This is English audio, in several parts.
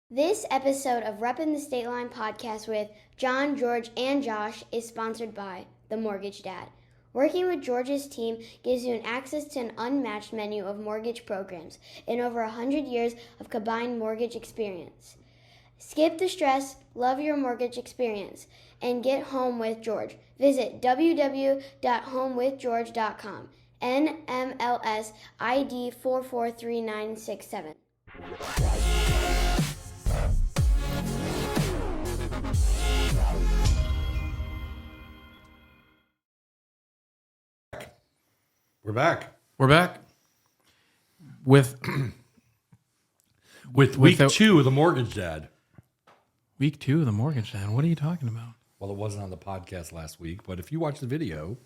This episode of Reppin' the State Line podcast with John, George, and Josh is sponsored by The Mortgage Dad. Working with George's team gives you access to an unmatched menu of mortgage programs and over 100 years of combined mortgage experience. Skip the stress, love your mortgage experience, and get home with George. Visit www.homewithgeorge.com. NMLS ID 443967. We're back. We're back with week 2 of The Mortgage Dad. week 2 of The Mortgage Dad. What are you talking about? Well, it wasn't on the podcast last week, but if you watch the video,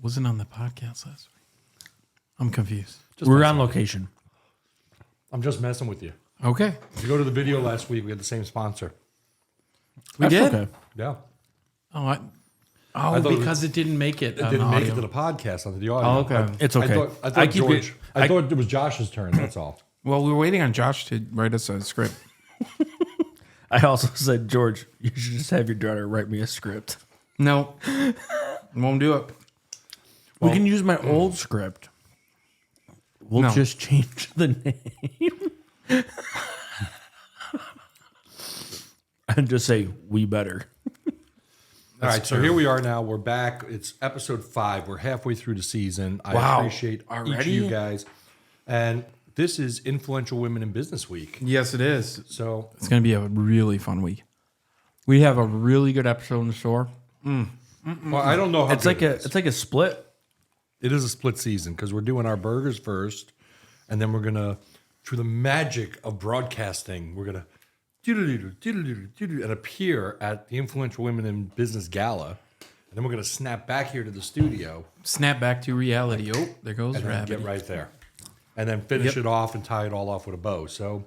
Wasn't on the podcast last week. I'm confused. We're on location. I'm just messing with you. Okay, If you go to the video last week, we had the same sponsor. we did. Okay. Yeah. Oh, I thought because it didn't make it. It on didn't make it audio. to the podcast on the audio. Oh, okay. It's okay. I thought George. I thought it was Josh's turn. That's all. Well, we were waiting on Josh to write us a script. I also said, George, you should just have your daughter write me a script. No, won't do it. We can use my old script. We'll No. just change the name. And just say, we better. All right, so here we are now. We're back. It's episode 5. We're halfway through the season. I Wow. appreciate each of Already? you guys. And this is Influential Women in Business Week. Yes, it is. So It's going to be a really fun week. We have a really good episode in store. well, I don't know how It's like good a it is. it's like a split. It is a split season because we're doing our burgers first, and then we're gonna, through the magic of broadcasting, we're gonna and appear at the Influential Women in Business Gala, and then we're gonna snap back here to the studio Snap back to reality. Oh, there goes and then Rabbit. get right there, and then finish it off and tie it all off with a bow. So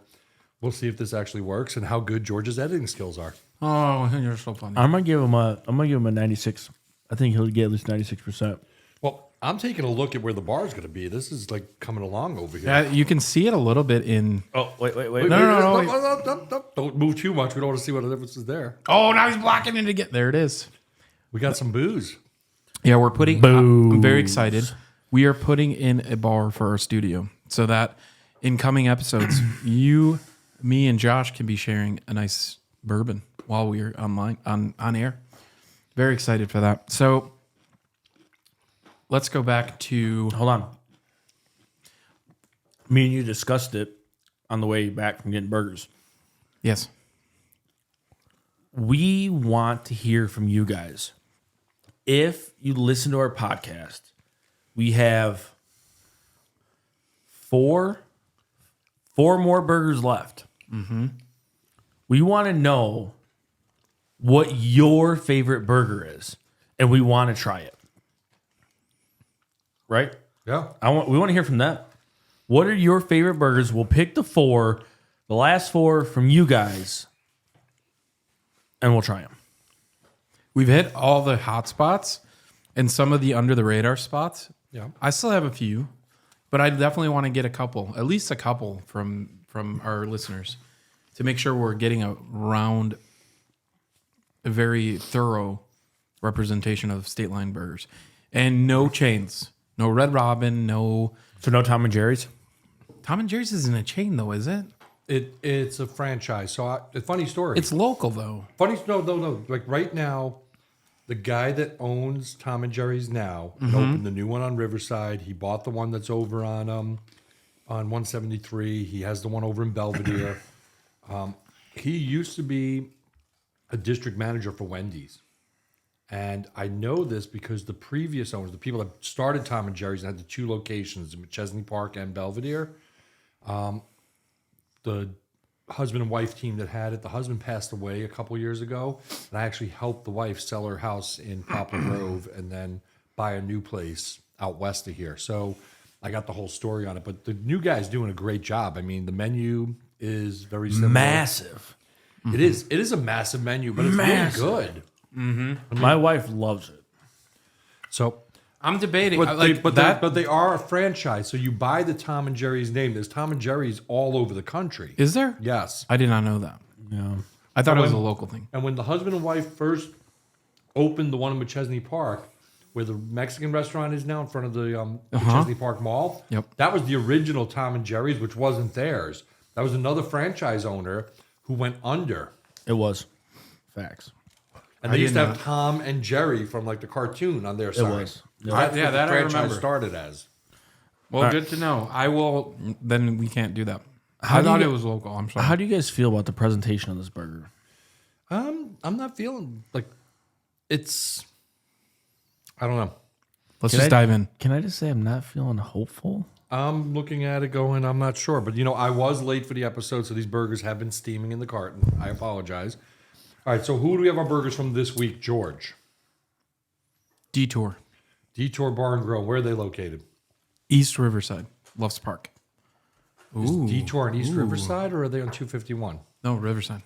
we'll see if this actually works and how good George's editing skills are. Oh, you're so funny. I'm gonna give him a 96. I think he'll get at least 96%. Well, I'm taking a look at where the bar is gonna be. This is like coming along over here. Yeah, you can see it a little bit in. Oh, wait. No, no, wait. No. Don't move too much. We don't want to see what the difference is there. Oh, now he's blocking it again. There it is. We got some booze. Yeah, we're putting. I'm very excited. We are putting in a bar for our studio so that in coming episodes, you, me, and Josh can be sharing a nice bourbon while we're online on air. Very excited for that. So let's go back to. Hold on. Me and you discussed it on the way back from getting burgers. Yes. We want to hear from you guys. If you listen to our podcast, we have four more burgers left. Mm-hmm. We want to know what your favorite burger is, and we want to try it. Right? Yeah. We want to hear from them. What are your favorite burgers? We'll pick the last 4 from you guys, and we'll try them. We've hit all the hot spots and some of the under the radar spots. Yeah. I still have a few, but I definitely want to get at least a couple from our listeners to make sure we're getting a very thorough representation of State Line burgers. And no chains. No Red Robin, no... So no Tom and Jerry's? Tom and Jerry's isn't a chain, though, is it? It's a franchise. So a funny story. It's local, though. No. Like right now, the guy that owns Tom and Jerry's now and opened the new one on Riverside. He bought the one that's over on 173. He has the one over in Belvedere. He used to be a district manager for Wendy's. And I know this because the previous owners, the people that started Tom and Jerry's and had the 2 locations in Chesney Park and Belvedere, the husband and wife team that had it, the husband passed away a couple years ago, and I actually helped the wife sell her house in Poplar Grove and then buy a new place out west of here. So I got the whole story on it. But the new guy's doing a great job. I mean, the menu is very similar. Massive. It is. It is a massive menu, but it's really good. My wife loves it. So I'm debating. But they are a franchise, so you buy the Tom and Jerry's name. There's Tom and Jerry's all over the country. Is there? Yes. I did not know that. Yeah. I thought it was a local thing. And when the husband and wife first opened the one in McChesney Park, where the Mexican restaurant is now in front of the McChesney Park Mall, that was the original Tom and Jerry's, which wasn't theirs. That was another franchise owner who went under. It was. Facts. And they used to have Tom and Jerry from like the cartoon on their side. It was. That's what the I franchise remember. started as. Well, good to know. I will. Then we can't do that. I thought it was local. I'm sorry. How do you guys feel about the presentation of this burger? I'm not feeling like it's. I don't know. Let's just dive in. Can I just say I'm not feeling hopeful? I'm looking at it going, I'm not sure. But, I was late for the episode, so these burgers have been steaming in the carton. I apologize. All right, so who do we have our burgers from this week, George? Detour Bar and Grill. Where are they located? East Riverside, Loves Park. Is Detour on East Riverside, or are they on 251? No, Riverside.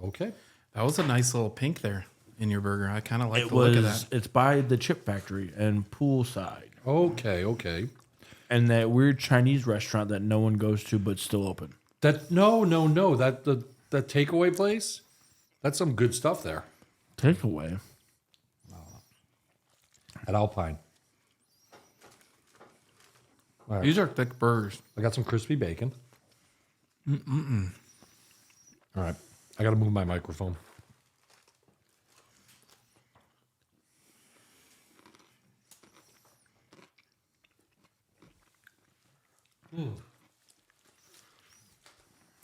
Okay. That was a nice little pink there in your burger. I kind of like the look of that. It's by the Chip Factory and Poolside. Okay. And that weird Chinese restaurant that no one goes to but still open. No. That takeaway place? That's some good stuff there. Takeaway. At Alpine. All right. These are thick burgers. I got some crispy bacon. All right. I got to move my microphone.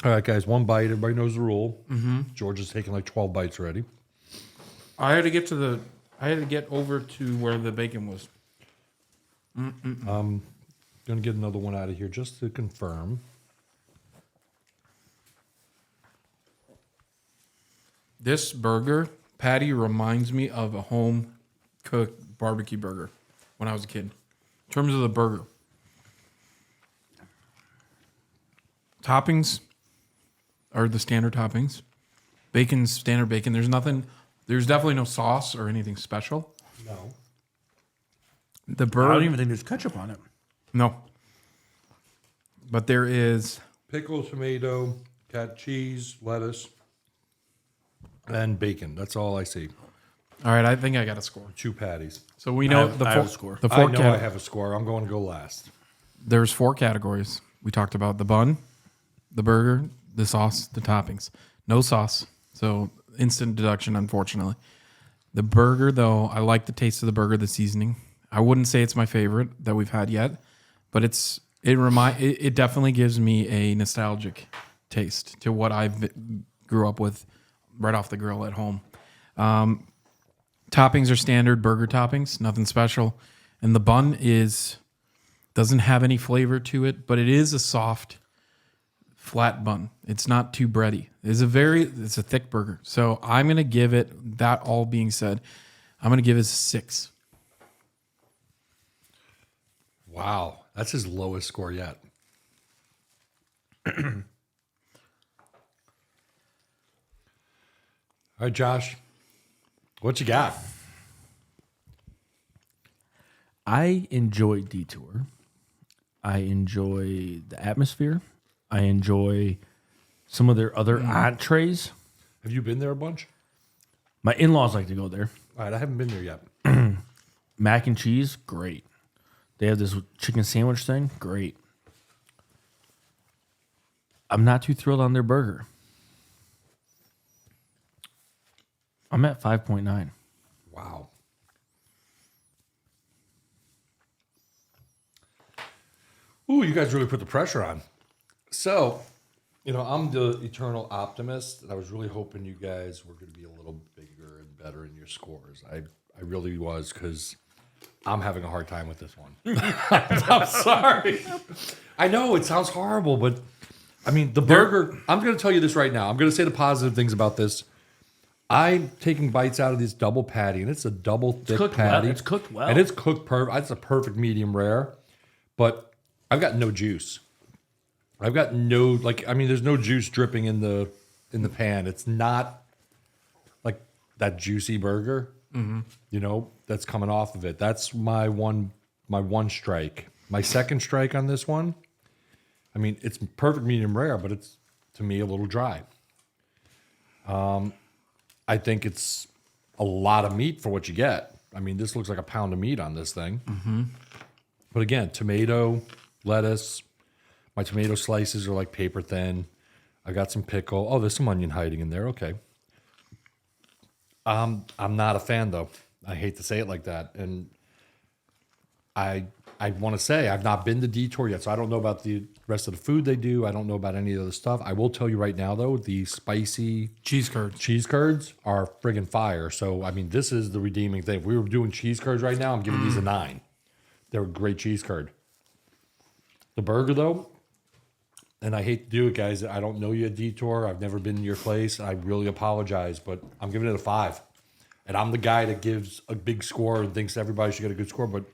All right, guys, one bite. Everybody knows the rule. George is taking like 12 bites already. I had to get over to where the bacon was. I'm going to get another one out of here just to confirm. This burger patty reminds me of a home cooked barbecue burger when I was a kid. In terms of the burger. Toppings are the standard toppings. Bacon's standard bacon. There's definitely no sauce or anything special. No. The I burger. don't even think there's ketchup on it. No. But there is. Pickle, tomato, cat cheese, lettuce, and bacon. That's all I see. All right, I think I got a score. 2 patties. So we know I have a score. The I four know I have a score. I'm going to go last. There's 4 categories. We talked about the bun, the burger, the sauce, the toppings. No sauce, so instant deduction, unfortunately. The burger, though, I like the taste of the burger, the seasoning. I wouldn't say it's my favorite that we've had yet, but it definitely gives me a nostalgic taste to what I grew up with right off the grill at home. Toppings are standard burger toppings, nothing special, and the bun doesn't have any flavor to it, but it is a soft, flat bun. It's not too bready. It's a thick burger. So I'm going to give it, that all being said, I'm going to give it a 6. Wow. That's his lowest score yet. All right, Josh. What you got? I enjoy Detour. I enjoy the atmosphere. I enjoy some of their other entrees. Have you been there a bunch? My in-laws like to go there. All right, I haven't been there yet. Mac and cheese, great. They have this chicken sandwich thing, great. I'm not too thrilled on their burger. I'm at 5.9. Wow. Ooh, you guys really put the pressure on. So, I'm the eternal optimist, and I was really hoping you guys were going to be a little bigger and better in your scores. I really was, because I'm having a hard time with this one. I'm sorry. I know, it sounds horrible, but, the burger, I'm going to tell you this right now. I'm going to say the positive things about this. I'm taking bites out of this double patty, and it's a double thick patty. It's cooked well. And it's cooked perfect. It's a perfect medium rare, but I've got no juice. I've got no, there's no juice dripping in the pan. It's not like that juicy burger. that's coming off of it. That's my one strike. My second strike on this one, I mean, it's perfect medium rare, but it's, to me, a little dry. I think it's a lot of meat for what you get. I mean, this looks like a pound of meat on this thing. But again, tomato, lettuce. My tomato slices are like paper thin. I got some pickle. Oh, there's some onion hiding in there. Okay. I'm not a fan, though. I hate to say it like that. And I want to say I've not been to Detour yet, so I don't know about the rest of the food they do. I don't know about any of the stuff. I will tell you right now, though, the spicy Cheese curds. Cheese curds are friggin' fire. So, I mean, this is the redeeming thing. If we were doing cheese curds right now, I'm giving these a 9. They're a great cheese curd. The burger, though, and I hate to do it, guys. I don't know you at Detour. I've never been to your place. I really apologize, but I'm giving it a 5. And I'm the guy that gives a big score and thinks everybody should get a good score, but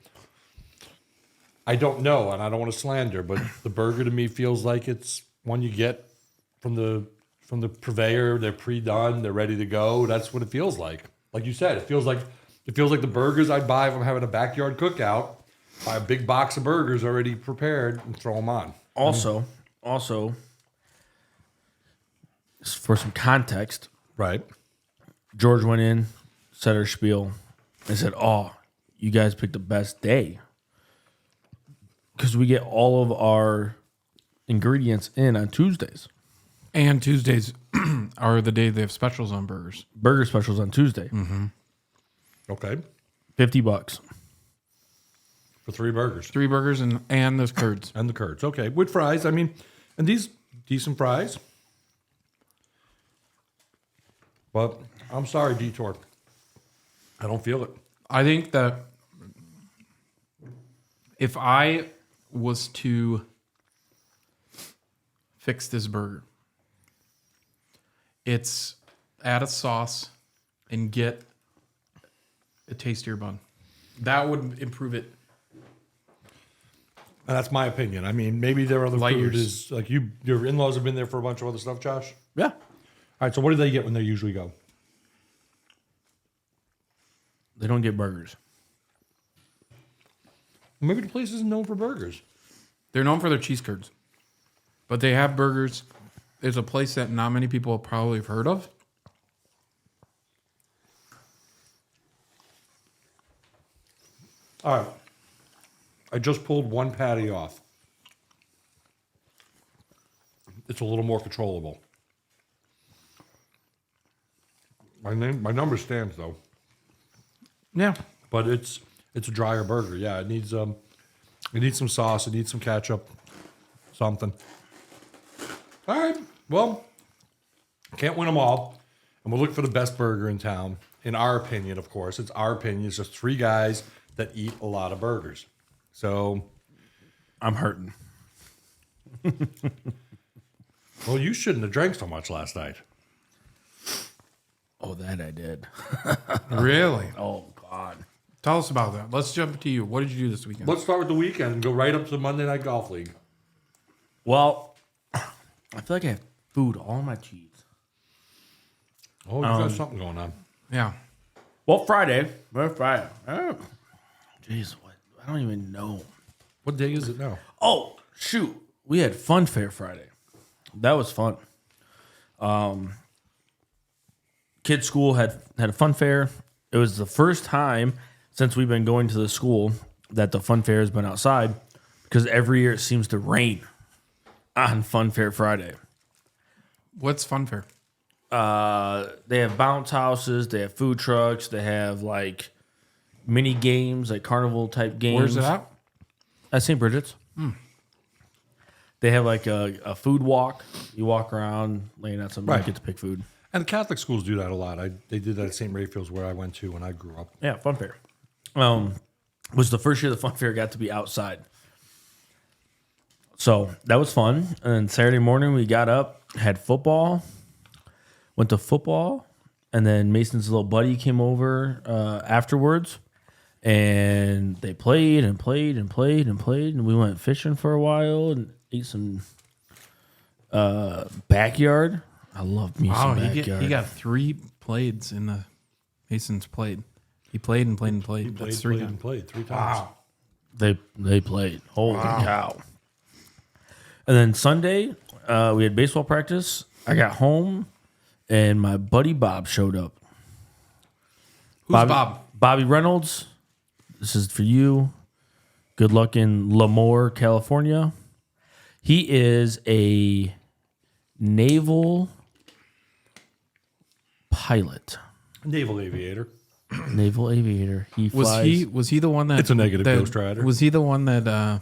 I don't know, and I don't want to slander, but the burger to me feels like it's one you get from the purveyor. They're pre-done. They're ready to go. That's what it feels like. Like you said, it feels like the burgers I'd buy if I'm having a backyard cookout. Buy a big box of burgers already prepared and throw them on. Also, for some context, Right. George went in, said her spiel, and said, "Oh, you guys picked the best day." Because we get all of our ingredients in on Tuesdays. And Tuesdays are the day they have specials on burgers. Burger specials on Tuesday. Okay. $50. For 3 burgers. 3 burgers and those curds. And the curds. Okay. With fries. I mean, and these decent fries. But I'm sorry, Detour. I don't feel it. I think that if I was to fix this burger, it's add a sauce and get a tastier bun. That would improve it. And that's my opinion. I mean, maybe their other Light food years. is like your in-laws have been there for a bunch of other stuff, Josh. Yeah. All right. So what do they get when they usually go? They don't get burgers. Maybe the place isn't known for burgers. They're known for their cheese curds, but they have burgers. There's a place that not many people probably have heard of. All right. I just pulled one patty off. It's a little more controllable. My number stands though, Yeah. but it's a drier burger. Yeah, it needs some sauce. It needs some ketchup, something. All right. Well, can't win them all, and we'll look for the best burger in town. In our opinion, of course, it's our opinion. It's just 3 guys that eat a lot of burgers. So, I'm hurting. well, you shouldn't have drank so much last night. Oh, that I did. Really? Oh, God. Tell us about that. Let's jump to you. What did you do this weekend? Let's start with the weekend and go right up to the Monday Night Golf League. Well, I feel like I have food all on my cheese. Oh, you got something going on. Yeah. Well, Friday. Well, Friday. Oh, jeez, what? I don't even know. What day is it now? Oh, shoot. We had Fun Fair Friday. That was fun. Kids' school had a fun fair. It was the first time since we've been going to the school that the fun fair has been outside, because every year it seems to rain on Fun Fair Friday. What's Fun Fair? They have bounce houses. They have food trucks. They have like mini games, like carnival type games. Where's it at? At St. Bridget's. They have like a food walk. You walk around, laying out something, Right. you get to pick food. And the Catholic schools do that a lot. They did that at St. Raphael's where I went to when I grew up. Yeah, Fun Fair. Was the first year the Fun Fair got to be outside. So that was fun. And then Saturday morning we got up, had football, went to football, and then Mason's little buddy came over afterwards, and they played and played and played and played, and we went fishing for a while and ate some backyard. I love me some backyard. He got 3 plaids in the Mason's plate. He played and played and played. He played, That's three played, times. and played 3 times. Wow. They played. Holy cow. And then Sunday, we had baseball practice. I got home, and my buddy Bob showed up. Who's Bob? Bobby Reynolds. This is for you. Good luck in Lemoore, California. He is a naval pilot. Naval aviator. Naval aviator. He flies. Was he the one that It's a negative Ghost Rider. Was he the one that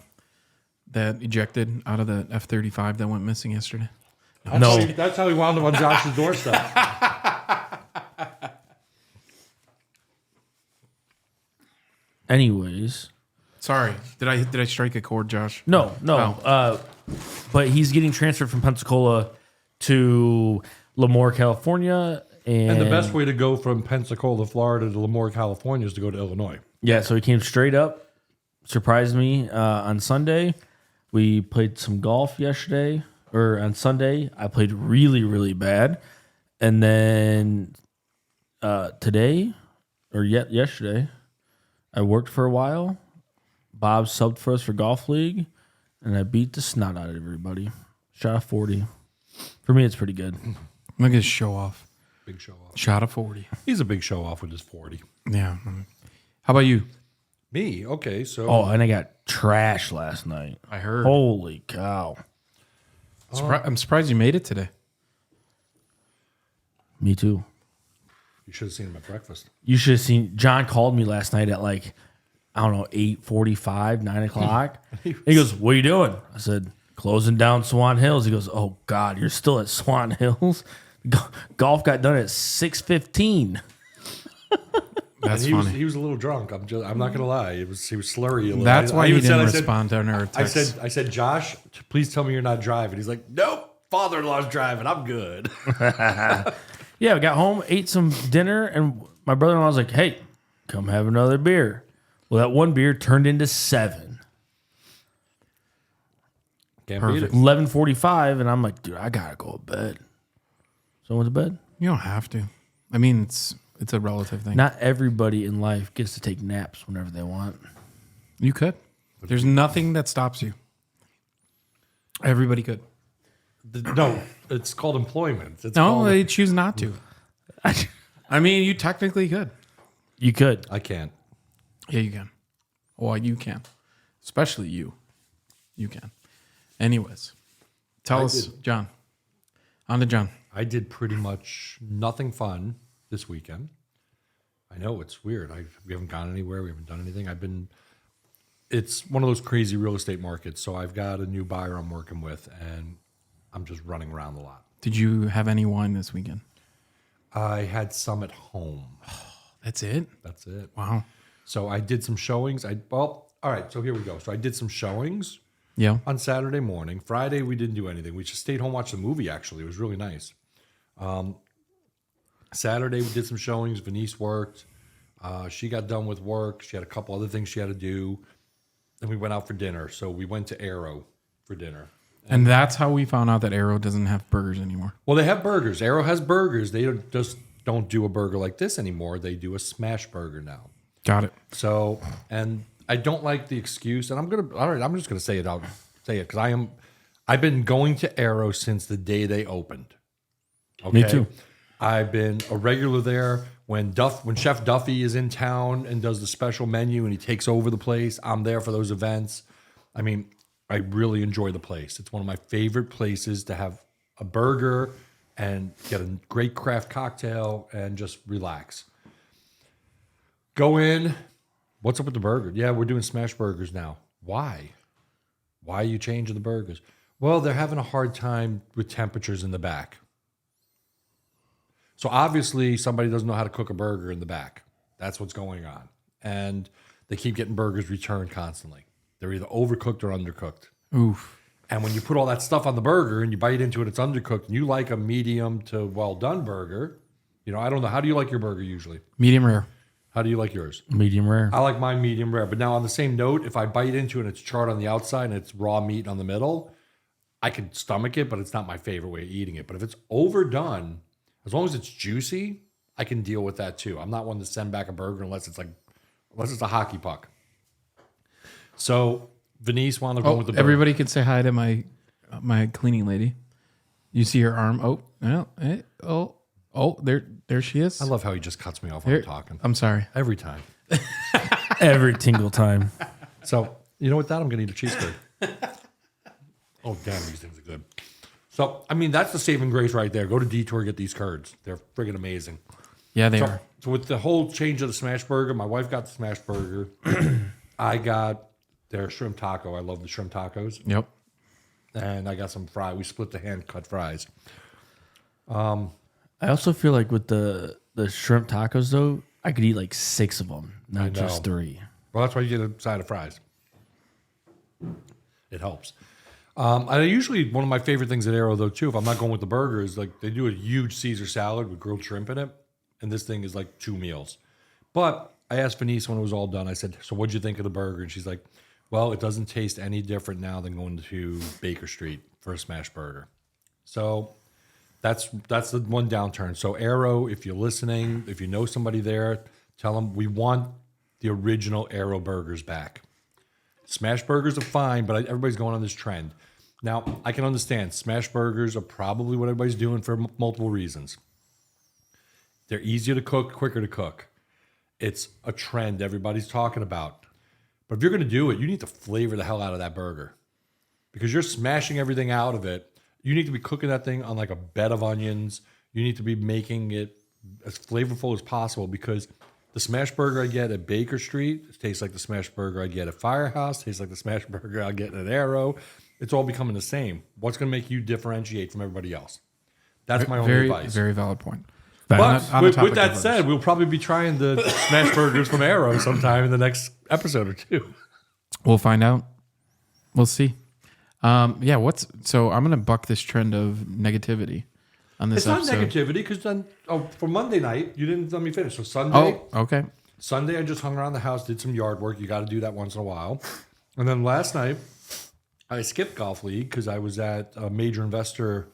ejected out of the F-35 that went missing yesterday? No. That's how he wound up on Josh's doorstep. Anyways. Sorry, did I strike a chord, Josh? No. Oh. But he's getting transferred from Pensacola to Lemoore, California. And the best way to go from Pensacola, Florida to Lemoore, California is to go to Illinois. Yeah, so he came straight up, surprised me on Sunday. We played some golf yesterday, or on Sunday. I played really, really bad. And then today, or yesterday, I worked for a while. Bob subbed for us for Golf League, and I beat the snot out of everybody. Shot a 40. For me, it's pretty good. Look at his show off. Big show off. Shot a 40. He's a big show off with his 40. Yeah. How about you? Me? Okay, so. Oh, and I got trashed last night. I heard. Holy cow. I'm surprised you made it today. Me too. You should have seen him at breakfast. You should have seen. John called me last night at like, I don't know, 8:45, 9 o'clock. He goes, "What are you doing?" I said, "Closing down Swan Hills." He goes, "Oh God, you're still at Swan Hills?" Golf got done at 6:15. That's he funny. He was a little drunk. I'm not gonna lie. He was slurry a little. That's why he even didn't said- respond to our text. I said, Josh, please tell me you're not driving. He's like, nope, father-in-law's driving. I'm good. Yeah, I got home, ate some dinner, and my brother-in-law was like, "Hey, come have another beer." Well, that one beer turned into 7. Can't beat it. 11:45, and I'm like, dude, I gotta go to bed. So I went to bed. You don't have to. I mean, it's a relative thing. Not everybody in life gets to take naps whenever they want. You could. There's nothing that stops you. Everybody could. No, it's called employment. It's No, called, they choose not to. I mean, you technically could. You could. I can't. Yeah, you can. Well, you can. Especially you. You can. Anyways, tell us, John. On to John. I did pretty much nothing fun this weekend. I know it's weird. We haven't gone anywhere. We haven't done anything. It's one of those crazy real estate markets. So I've got a new buyer I'm working with, and I'm just running around a lot. Did you have any wine this weekend? I had some at home. That's it? That's it. Wow. So I did some showings. All right. So here we go. So I did some showings Yeah. on Saturday morning. Friday we didn't do anything. We just stayed home, watched the movie. Actually, it was really nice. Saturday we did some showings. Venice worked. She got done with work. She had a couple other things she had to do. Then we went out for dinner. So we went to Arrow for dinner. And that's how we found out that Arrow doesn't have burgers anymore. Well, they have burgers. Arrow has burgers. They don't do a burger like this anymore. They do a smash burger now. Got it. So, and I don't like the excuse, and I'm just gonna say it out, because I've been going to Arrow since the day they opened. Okay? Me too. I've been a regular there. When Chef Duffy is in town and does the special menu and he takes over the place, I'm there for those events. I mean, I really enjoy the place. It's one of my favorite places to have a burger and get a great craft cocktail and just relax. Go in. What's up with the burger? Yeah, we're doing smash burgers now. Why? Why are you changing the burgers? Well, they're having a hard time with temperatures in the back. So obviously somebody doesn't know how to cook a burger in the back. That's what's going on. And they keep getting burgers returned constantly. They're either overcooked or undercooked. Oof. And when you put all that stuff on the burger and you bite into it, it's undercooked, and you like a medium to well done burger, I don't know. How do you like your burger usually? Medium rare. How do you like yours? Medium rare. I like mine medium rare. But now on the same note, if I bite into it and it's charred on the outside and it's raw meat on the middle, I could stomach it, but it's not my favorite way of eating it. But if it's overdone, as long as it's juicy, I can deal with that too. I'm not one to send back a burger unless it's a hockey puck. So Venice wanted to go with the burger. Everybody can say hi to my cleaning lady. You see her arm? There she is. I love how he just cuts me off when I'm talking. I'm sorry. Every time. Every tingle time. So, you know what, that I'm going to eat a cheeseburger. Oh, damn, these things are good. So, I mean, that's the saving grace right there. Go to Detour, get these curds. They're friggin' amazing. Yeah, they are. So with the whole change of the smash burger, my wife got the smash burger. I got their shrimp taco. I love the shrimp tacos. Yep. And I got some fries. We split the hand-cut fries. I also feel like with the shrimp tacos, though, I could eat like 6 of them, not just 3. Well, that's why you get a side of fries. It helps. I usually, one of my favorite things at Aero, though, too, if I'm not going with the burger, is like they do a huge Caesar salad with grilled shrimp in it. And this thing is like 2 meals. But I asked Venice when it was all done, I said, so what'd you think of the burger? And she's like, well, it doesn't taste any different now than going to Baker Street for a smash burger. So that's the one downturn. So Aero, if you're listening, if you know somebody there, tell them we want the original Aero burgers back. Smash burgers are fine, but everybody's going on this trend. Now, I can understand smash burgers are probably what everybody's doing for multiple reasons. They're easier to cook, quicker to cook. It's a trend everybody's talking about. But if you're going to do it, you need to flavor the hell out of that burger. Because you're smashing everything out of it. You need to be cooking that thing on like a bed of onions. You need to be making it as flavorful as possible, because the smash burger I get at Baker Street tastes like the smash burger I get at Firehouse, tastes like the smash burger I get at Aero. It's all becoming the same. What's going to make you differentiate from everybody else? That's my only advice. Very valid point. But with that said, we'll probably be trying the smash burgers from Aero sometime in the next episode or 2. We'll find out. We'll see. So I'm going to buck this trend of negativity on this episode. It's not negativity, because then for Monday night, you didn't let me finish. So Sunday. Oh, okay. Sunday, I just hung around the house, did some yard work. You got to do that once in a while. And then last night, I skipped golf league because I was at a major investor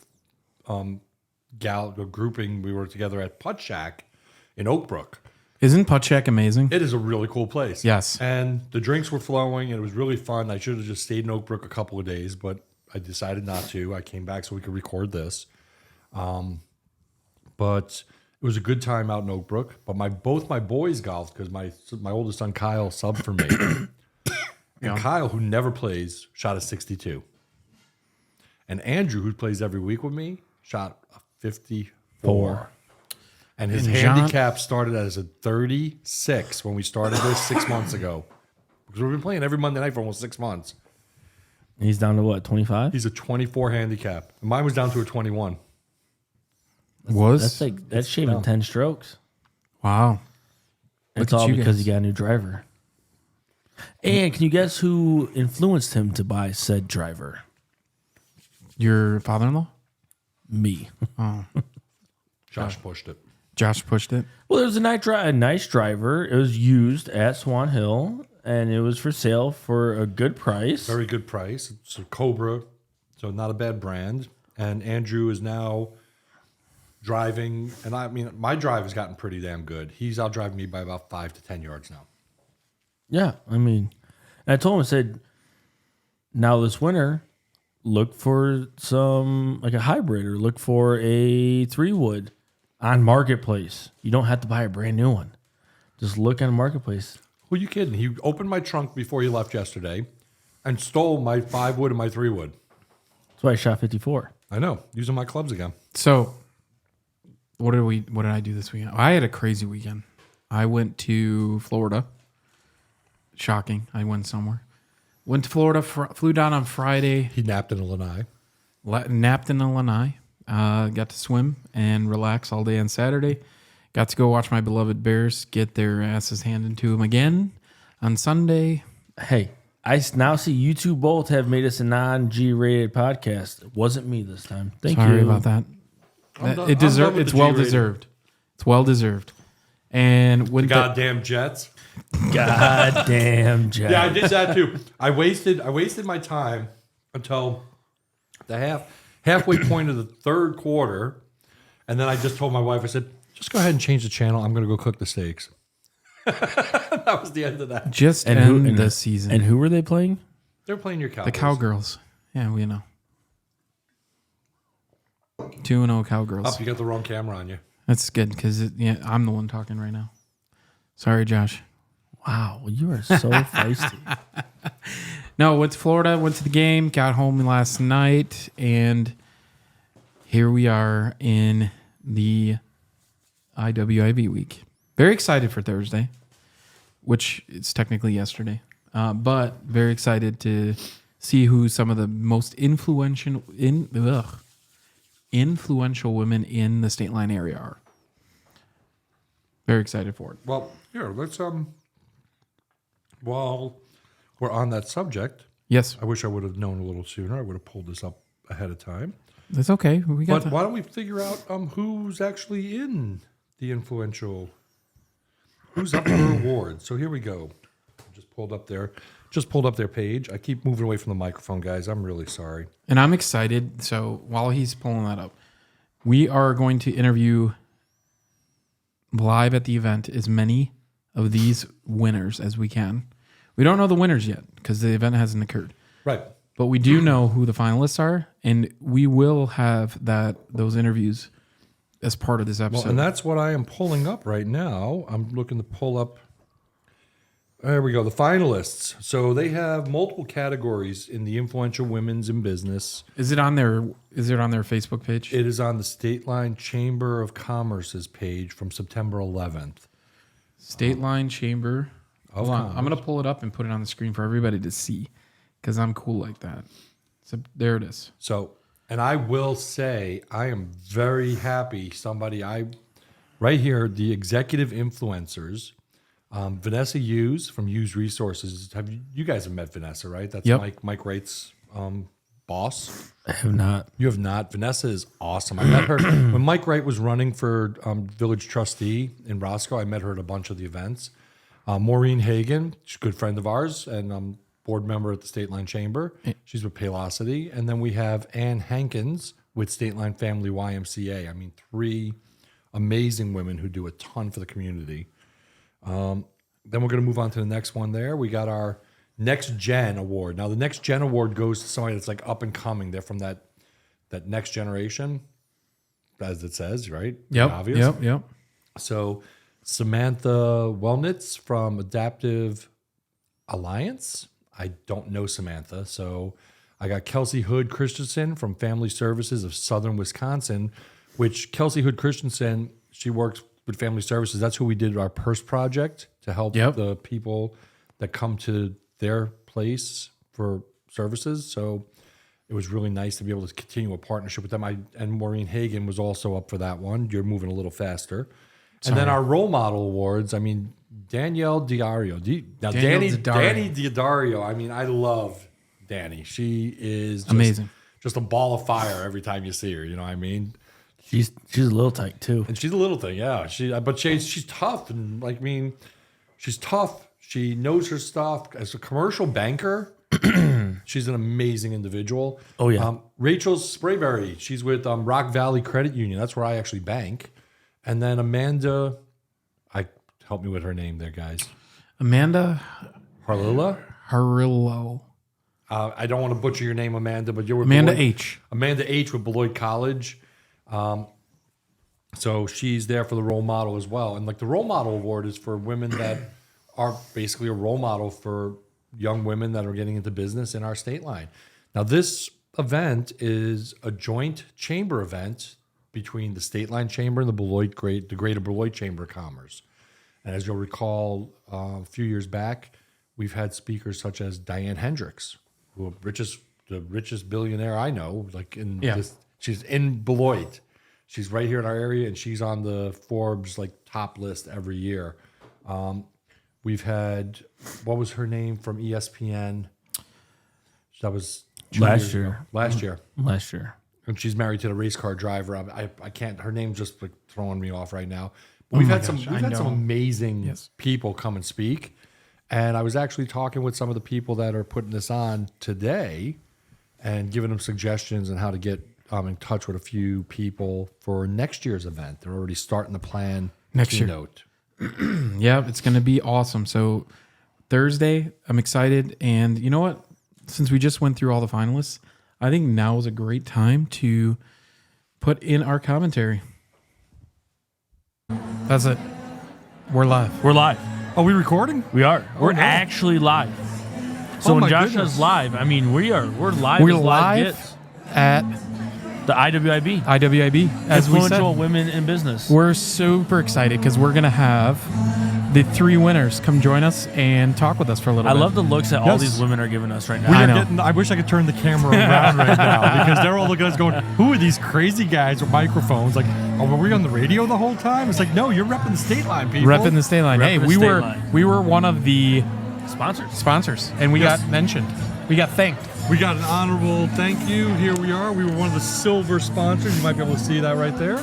grouping. We were together at Putt Shack in Oak Brook. Isn't Putt Shack amazing? It is a really cool place. Yes. And the drinks were flowing, and it was really fun. I should have just stayed in Oak Brook a couple of days, but I decided not to. I came back so we could record this. But it was a good time out in Oak Brook. But both my boys golfed, because my oldest son Kyle subbed for me. And Kyle, who never plays, shot a 62. And Andrew, who plays every week with me, shot a 54. And his handicap started as a 36 when we started this 6 months ago. Because we've been playing every Monday night for almost 6 months. He's down to what, 25? He's a 24 handicap. And mine was down to a 21. That's shaving 10 strokes. Wow. It's all because he got a new driver. And can you guess who influenced him to buy said driver? Your father-in-law? Me. Oh. Josh pushed it. Josh pushed it? Well, there was a nice driver. It was used at Swan Hill, and it was for sale for a good price. Very good price. It's a Cobra, so not a bad brand. And Andrew is now driving, and I mean, my drive has gotten pretty damn good. He's out driving me by about 5 to 10 yards now. Yeah, I mean, and I told him, I said, now this winter, look for some, like a hybrid, or look for a 3-wood on Marketplace. You don't have to buy a brand new one. Just look on Marketplace. Who are you kidding? He opened my trunk before he left yesterday and stole my 5-wood and my 3-wood. That's why I shot 54. I know, using my clubs again. So, what did I do this weekend? I had a crazy weekend. I went to Florida. Shocking. I went somewhere. Went to Florida, flew down on Friday. He napped in a lanai. Napped in a lanai. Got to swim and relax all day on Saturday. Got to go watch my beloved Bears get their asses handed to them again on Sunday. Hey, I now see you two both have made us a non-G-rated podcast. It wasn't me this time. Sorry about that. It's well deserved. It's well deserved. And when goddamn Jets. Goddamn Jets. Yeah, I did that too. I wasted my time until the halfway point of the third quarter, and then I just told my wife, I said, just go ahead and change the channel. I'm going to go cook the steaks. That was the end of that. Just end the season. And who were they playing? They're playing your Cowboys. The Cowgirls. Yeah, we know. 2-0 Cowgirls. Oh, you got the wrong camera on you. That's good because I'm the one talking right now. Sorry, Josh. Wow, you are so feisty. No, went to Florida, went to the game, got home last night, and here we are in the IWIB week. Very excited for Thursday, which is technically yesterday, but very excited to see who some of the most influential women in the Stateline area are. Very excited for it. Well, here, let's while we're on that subject, Yes, I wish I would have known a little sooner. I would have pulled this up ahead of time. that's okay. We got But why don't we figure out who's actually in the influential, who's up for awards? So here we go. Just pulled up their page. I keep moving away from the microphone, guys. I'm really sorry. And I'm excited. So while he's pulling that up, we are going to interview live at the event as many of these winners as we can. We don't know the winners yet because the event hasn't occurred. Right. But we do know who the finalists are, and we will have those interviews as part of this episode. Well, and that's what I am pulling up right now. I'm looking to pull up. There we go. The finalists. So they have multiple categories in the influential women's in business. Is it on their Facebook page? It is on the Stateline Chamber of Commerce's page from September 11th. Stateline Chamber. Of Hold on. Commerce. I'm going to pull it up and put it on the screen for everybody to see because I'm cool like that. So there it is. So, and I will say, I am very happy. Right here, the executive influencers, Vanessa Hughes from Hughes Resources. You guys have met Vanessa, right? That's Yep. Mike Wright's boss. I have not. You have not. Vanessa is awesome. I met her when Mike Wright was running for village trustee in Roscoe. I met her at a bunch of the events. Maureen Hagen, she's a good friend of ours and board member at the Stateline Chamber. She's with Paylocity. And then we have Ann Hankins with Stateline Family YMCA. I mean, 3 amazing women who do a ton for the community. Then we're going to move on to the next one there. We got our Next Gen Award. Now, the Next Gen Award goes to somebody that's like up and coming. They're from that next generation, as it says, right? Yep. Obvious. Yep. So Samantha Wellnitz from Adaptive Alliance. I don't know Samantha. So I got Kelsey Hood Christensen from Family Services of Southern Wisconsin, which Kelsey Hood Christensen, she works with Family Services. That's who we did our purse project to help the people that come to their place for services. So it was really nice to be able to continue a partnership with them. And Maureen Hagen was also up for that one. You're moving a little faster. And then our role model awards, I mean, Danielle Diario. Danny Diario, I mean, I love Danny. She is just Amazing. Just a ball of fire every time you see her, you know what I mean? She's a little tight too. And she's a little thing, yeah. She's tough and she's tough. She knows her stuff. As a commercial banker, she's an amazing individual. Oh, yeah. Rachel Sprayberry, she's with Rock Valley Credit Union. That's where I actually bank. And then Amanda, help me with her name there, guys. Amanda Harillo. I don't want to butcher your name, Amanda, but you're with Amanda Beloit. H. Amanda H. with Beloit College. So she's there for the role model as well. And like the role model award is for women that are basically a role model for young women that are getting into business in our state line. Now, this event is a joint chamber event between the Stateline Chamber and the Greater Beloit Chamber of Commerce. And as you'll recall, a few years back, we've had speakers such as Diane Hendricks, who the richest billionaire I know. She's in Beloit. She's right here in our area, and she's on the Forbes top list every year. We've had, what was her name from ESPN? That was Last year. Last year. And she's married to the race car driver. I can't. Her name's just throwing me off right now. But we've had some amazing people come and speak. And I was actually talking with some of the people that are putting this on today, and giving them suggestions on how to get in touch with a few people for next year's event. They're already starting to plan Next year. Keynote. Yeah, it's going to be awesome. So Thursday, I'm excited. And you know what? Since we just went through all the finalists, I think now is a great time to put in our commentary. That's it. We're live. We're live. Are we recording? We are. We're no. actually live. So when my Josh goodness. says live, I mean we're live. We're as live gets. at The IWIB. as we said. Influential Women in Business. We're super excited because we're going to have the 3 winners come join us and talk with us for a little I bit. love the looks that all Yes. these women are giving us right We now. I are know. getting, I wish I could turn the camera around right now because they're all looking at us going, who are these crazy guys with microphones? Like, oh, were we on the radio the whole time? It's like, no, you're repping the Stateline, people. Repping the Stateline. Hey, Repping the we Stateline. were one of the Sponsors. and we Yes. got mentioned. We got thanked. We got an honorable thank you. Here we are. We were one of the silver sponsors. You might be able to see that right there.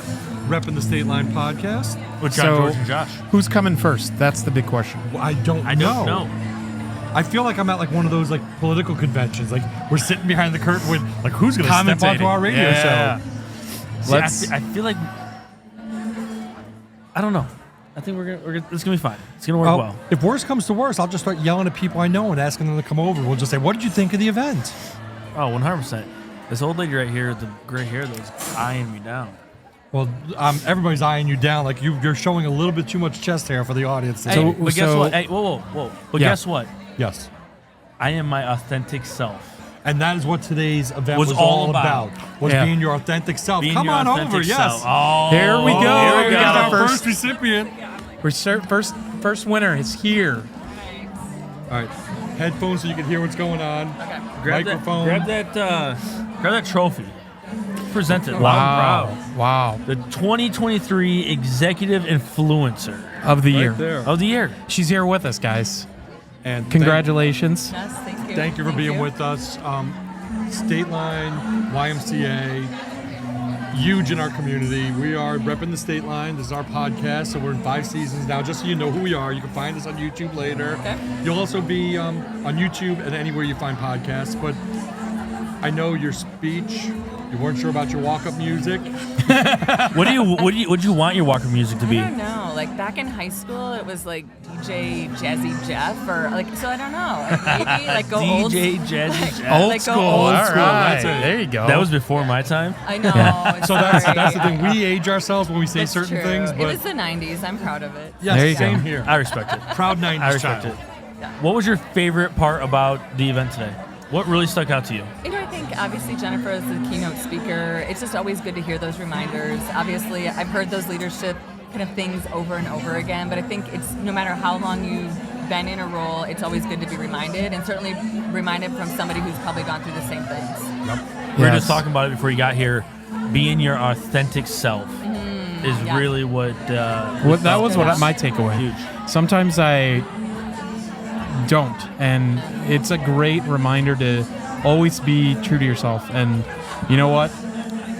Repping the Stateline podcast. With John, So- George, and Josh. Who's coming first? That's the big question. Well, I don't I don't know. I feel like I'm at like one of those like political conventions. Like we're sitting behind the curtain with like who's going to step onto our radio show? See, Let's- I feel like I don't know. I think we're gonna it's gonna be fine. It's gonna work well. If worse comes to worse, I'll just start yelling at people I know and asking them to come over. We'll just say, "What did you think of the event?" Oh, 100%. This old lady right here, with the gray hair, that's eyeing me down. Well, everybody's eyeing you down. Like you're showing a little bit too much chest hair for the audience. Hey, today. but guess what? Hey, whoa. But Yeah. guess what? Yes, I am my authentic self. and that is what today's event Was was all all about. Was Yeah. being your authentic self. Being Come your on authentic over. self. Yes. Oh, Here we go. Here we We got go. our Our first- first recipient. First winner is here. All right, headphones so you can hear what's going on. Grab Microphone. Grab that trophy. Present it loud and proud. Wow. The 2023 Executive Influencer Of the year. Right there. of the year. She's here with us, guys. And Congratulations. Yes, thank you. Thank you for being with us. Stateline YMCA, huge in our community. We are repping the Stateline. This is our podcast, so we're in 5 seasons now. Just so you know who we are, you can find us on YouTube later. Okay. You'll also be on YouTube and anywhere you find podcasts. But I know your speech. You weren't sure about your walk-up music. What do you want your walker music to I be? don't know. Like back in high school, it was like DJ Jazzy Jeff, or like so. I don't know. Like maybe like go old. DJ Jazzy Jeff. Old Like go school. old All school. right. That's it. There you go. That was before my time. I know. So that's the thing. We age ourselves when we say It's certain true. things. It But was the '90s. I'm proud of it. yes, There you same go. here. I respect it. Proud 90s I respect child. it. What was your favorite part about the event today? What really stuck out to you? You know, I think obviously Jennifer is the keynote speaker. It's just always good to hear those reminders. Obviously, I've heard those leadership kind of things over and over again, but I think it's no matter how long you've been in a role, it's always good to be reminded, and certainly reminded from somebody who's probably gone through the same things. We were Yes. just talking about it before you got here. Being your authentic self is yeah. really what. That was what my takeaway. Huge. Sometimes I don't, and it's a great reminder to always be true to yourself. And you know what?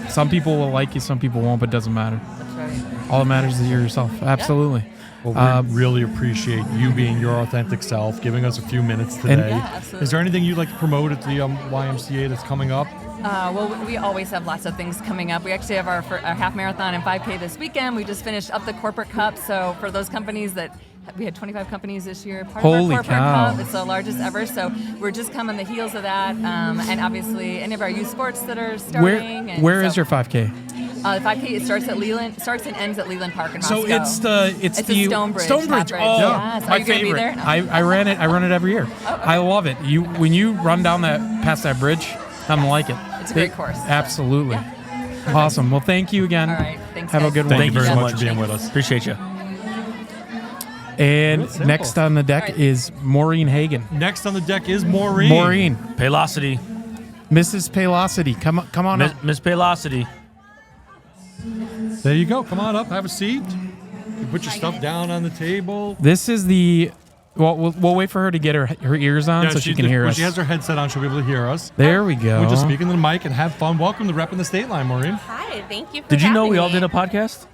Some people will like you, some people won't, but it doesn't matter. That's right. All that matters is you're yourself. Absolutely. Well, we really appreciate you being your authentic self, giving us a few minutes today. Yeah, absolutely. Is there anything you'd like to promote at the YMCA that's coming up? Well, we always have lots of things coming up. We actually have our half marathon and 5K this weekend. We just finished up the corporate cup. So for those companies that we had 25 companies this year, part Holy of our corporate cow. cup. It's the largest ever. So we're just coming the heels of that. And obviously any of our youth sports that are starting. Where is your 5K? The 5K? It starts at Leland, starts and ends at Leland Park in Moscow. So it's It's the a Stonebridge. Stonebridge. half Oh, bridge. Yes. my Are you gonna be favorite. there? No. I ran it. I run it every year. I love it. When you run down past that bridge, I'm like it. It's a great course. Absolutely. Awesome. Well, thank you again. All right. Thanks, Have a guys. good one. Thank you very so much much. for being with us. Appreciate you. And Real simple. next on the deck All right. is Maureen Hagen. Next on the deck is Maureen. Maureen, Paylocity. Mrs. Paylocity, come on up. Miss Paylocity. There you go. Come on up. Have a seat. You put your stuff down on the table. This is the. Well, we'll wait for her to get her ears on so she can hear when us. she has her headset on, she'll be able to hear us. There we go. We just speak into the mic and have fun. Welcome to Repping the Stateline, Maureen. Hi, thank you for Did you know we all having did a me. podcast?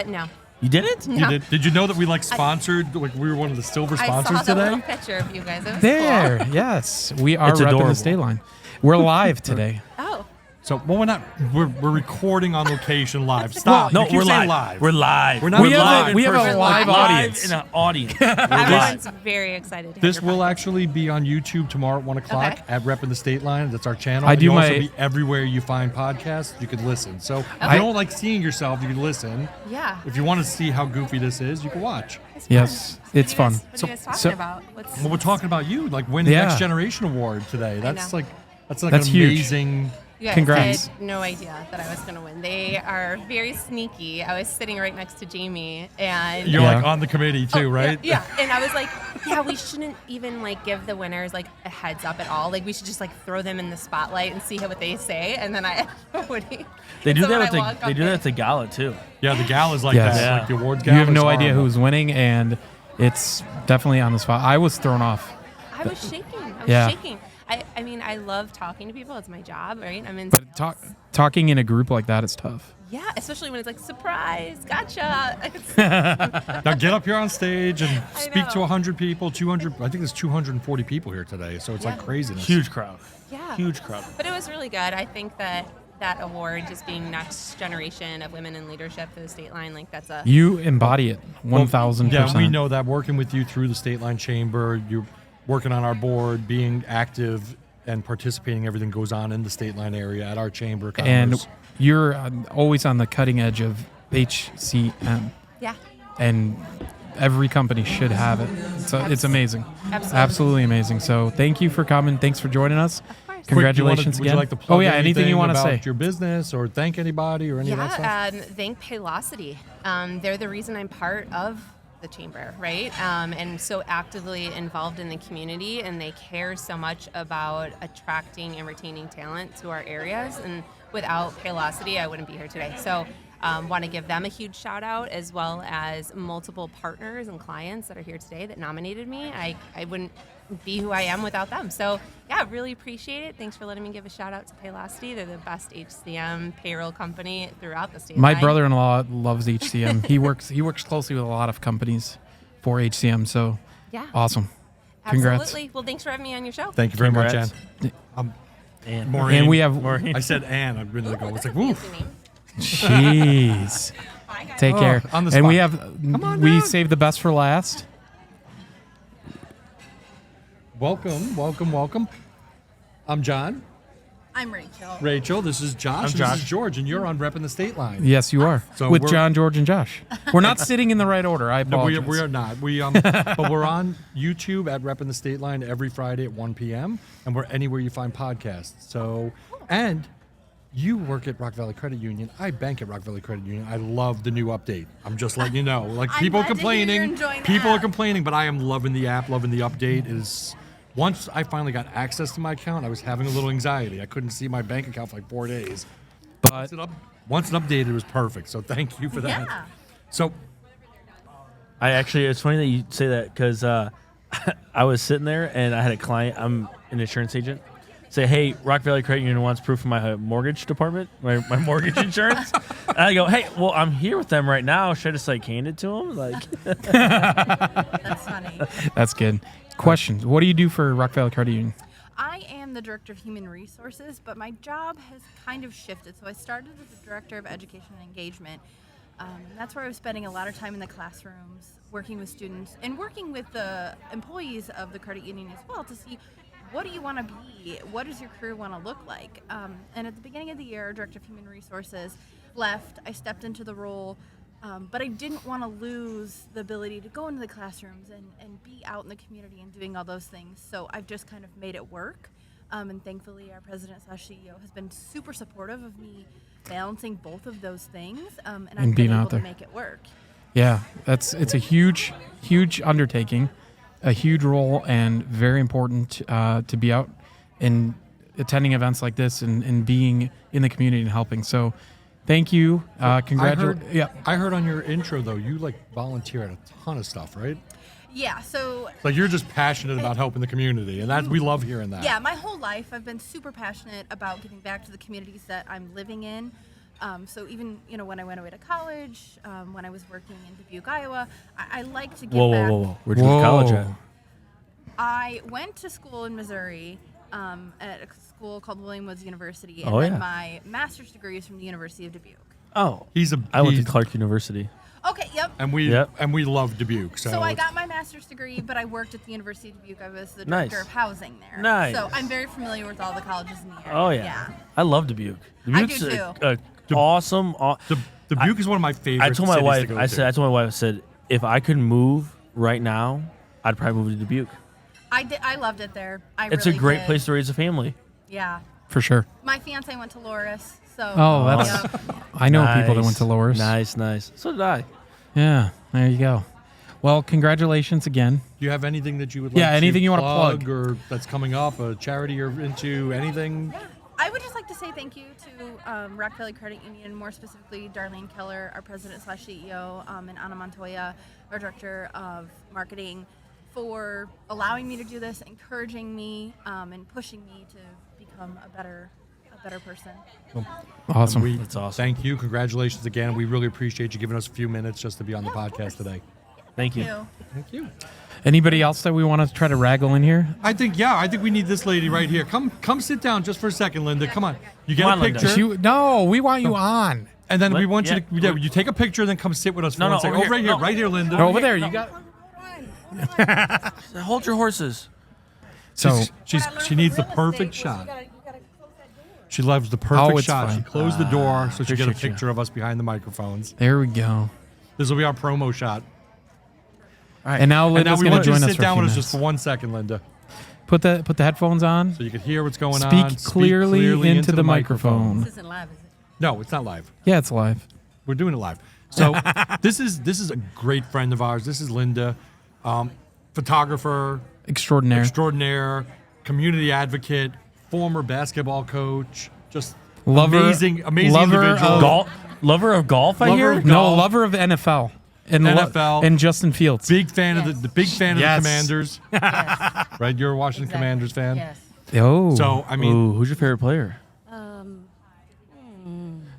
No. You did it? You did you know that we sponsored, like we were one of the silver I sponsors saw the today? little picture of you guys. It was There, yes, we are It's repping adorable. the Stateline. We're live today. Cool. Oh, So, well, we're not. We're recording on location live. Stop. No, You keep we're saying live. We're live. We're not live. We have a live audience. In an audience. Everyone's very excited. To This have your will podcast. actually be on YouTube tomorrow at 1 o'clock Okay. at Reppin' the State Line. That's our channel. I And do you'll my- also be everywhere you find podcasts. You can listen. So if you don't like seeing yourself, you can listen. Yeah. If you want to see how goofy this is, you can watch. It's Yes, fun. it's fun. What are you guys talking So- about? What's Well, we're talking about you, like winning Yeah. Next Generation Award today. That's know. that's That's an huge. amazing. You guys Congrats. had no idea that I was going to win. They are very sneaky. I was sitting right next to Jamie, and You're Yeah. like on the committee too, right? Yeah, and I was like, yeah, we shouldn't even like give the winners like a heads up at all. Like we should just like throw them in the spotlight and see what they say. And then They do so that when with I walk they up do that in- at the gala too. Yeah, the gala's like Yes. that. Yeah. Like the awards You gala. have no is idea horrible. who's winning, and it's definitely on the spot. I was thrown off. I was shaking. I was Yeah. shaking. I mean, I love talking to people. It's my job, right? I'm in. But sales. talking in a group like that is tough. Yeah, especially when it's like surprise, gotcha. It's- Now get up here on stage and I speak to know. 100 people, 200. I think there's 240 people here today, so it's like Yeah. craziness. Huge crowd. Yeah. Huge crowd. But it was really good. I think that award, just being next generation of women in leadership for the state line, like that's a You embody it 1,000%. Yeah, we know that working with you through the State Line Chamber, you're working on our board, being active and participating. Everything goes on in the State Line area at our chamber. of And Commerce. you're always on the cutting edge of HCM, yeah. and every company should have it. So it's amazing. Absolutely. Absolutely amazing. So thank you for coming. Thanks for joining us. Of course. Congratulations Would again. you like to plug oh yeah, anything you want to about say. your business or thank anybody or any of that stuff? Yeah, thank Paylocity. They're the reason I'm part of the chamber, right? And so actively involved in the community, and they care so much about attracting and retaining talent to our areas. And without Paylocity, I wouldn't be here today. So want to give them a huge shout out, as well as multiple partners and clients that are here today that nominated me. I wouldn't be who I am without them. So yeah, really appreciate it. Thanks for letting me give a shout out to Paylocity. They're the best HCM payroll company throughout the state. My line. brother-in-law loves HCM. He works closely with a lot of companies for HCM. So Yeah. awesome. Congrats. Absolutely. Well, thanks for having me on your show. Thank you very much, Ann. Congrats. And Maureen. And we have I said Ann. I'm ready to go. It's like, Fancy woof. name. jeez. Take care. on the And we spot. have on we down. saved the best for last. Welcome, welcome, welcome. I'm John. I'm Rachel. Rachel, this is Josh. I'm and Josh. This is George, and you're on Reppin' the State Line. Yes, you are. So with we're- John, George, and Josh. We're not sitting in the right order. I No, apologize. we are not. But we're on YouTube at Reppin' the State Line every Friday at 1 p.m. and we're anywhere you find podcasts. So, and you work at Rock Valley Credit Union. I bank at Rock Valley Credit Union. I love the new update. I'm just letting you know. Like I'm people glad to hear you're complaining, enjoying the people are app. complaining, but I am loving the app, loving the update. It is. Once I finally got access to my account, I was having a little anxiety. I couldn't see my bank account for like 4 days. But Once it updated, it was perfect. So thank you for that. Yeah. So it's funny that you say that because I was sitting there and I had a client. I'm an insurance agent. Say, hey, Rock Valley Credit Union wants proof of my mortgage department, my mortgage insurance. And I go, hey, well, I'm here with them right now. Should I just like hand it to them? Like, That's funny. that's good. Questions. What do you do for Rock Valley Credit Union? I am the director of human resources, but my job has kind of shifted. So I started as the director of education and engagement. And that's where I was spending a lot of time in the classrooms, working with students and working with the employees of the credit union as well to see what do you want to be? What does your career want to look like? And at the beginning of the year, our director of human resources left. I stepped into the role. But I didn't want to lose the ability to go into the classrooms and be out in the community and doing all those things. So I've just kind of made it work. And thankfully, our president/CEO has been super supportive of me balancing both of those things. And I've being been out able there. to make it work. Yeah, it's a huge undertaking, a huge role, and very important to be out and attending events like this and being in the community and helping. So thank you. Congratulations. Yeah. I heard on your intro though, you like volunteer at a ton of stuff, right? Yeah, so Like you're just passionate about helping the community, and that we love hearing that. yeah, my whole life I've been super passionate about giving back to the communities that I'm living in. So even when I went away to college, when I was working in Dubuque, Iowa, I like to give back. whoa. Where'd you go to college at? I went to school in Missouri, at a school called William Woods University, Oh, and then yeah. my master's degree is from the University of Dubuque. Oh, He's I went to Clark University. Okay, yep. and we Yep. and we love Dubuque. So, So I it's- got my master's degree, but I worked at the University of Dubuque. I was the Nice. director of housing there. Nice. So I'm very familiar with all the colleges in the area. Oh yeah, I love Dubuque. I Dubuque's do a awesome. Dubuque is one of my favorite. I told my cities wife. to go I to. told my wife. I said, if I could move right now, I'd probably move to Dubuque. I did. I loved it there. It's really a great did. place to raise a family. Yeah. For sure. My fiance went to Loris, so. Oh, that's. Yep. I know people that went to Loris. Nice. So did I. Yeah, there you go. Well, congratulations again. Do you have anything that you would like Yeah, anything to you wanna plug plug? or that's coming up, a charity you're into, anything? I would just like to say thank you to Rock Valley Credit Union, more specifically Darlene Keller, our president/CEO, and Anna Montoya, our director of marketing, for allowing me to do this, encouraging me, and pushing me to become a better person. Awesome. That's awesome. Thank you. Congratulations again. We really appreciate you giving us a few minutes just to be on the podcast today. Thank you. Thank you. Anybody else that we want to try to raggle in here? I think we need this lady right here. Come sit down just for a second, Linda. Come on. You get Come a on, Linda. picture. No, we want you on. And then we Let- want yeah. you to you take a picture and then come sit with us for No, one second. over Over here. right here, Linda. Over there, you got. Hold your horses. So She needs the perfect shot. She loves the Oh, perfect it's shot. She fine. closed the door so she get a appreciate you. picture of us behind the microphones. there we go. This will be our promo shot. All right. And now And now Linda's we going to want you join to us sit for a down few with us minutes. just for 1 second, Linda, Put the headphones on. so you can hear what's going Speak on. clearly into the microphone. This isn't live, is it? No, it's not live. Yeah, it's live. We're doing it live. So this is a great friend of ours. This is Linda, photographer Extraordinaire. extraordinaire, community advocate, former basketball coach, just Lover- amazing lover individual. of- Lover of golf, I Lover hear. of No, golf. lover of NFL. And NFL. and Justin Fields. Big fan of the big fan Yes. of the Commanders. Right, you're a Washington Commanders fan. Yes. Oh. So I mean, Ooh, who's your favorite player?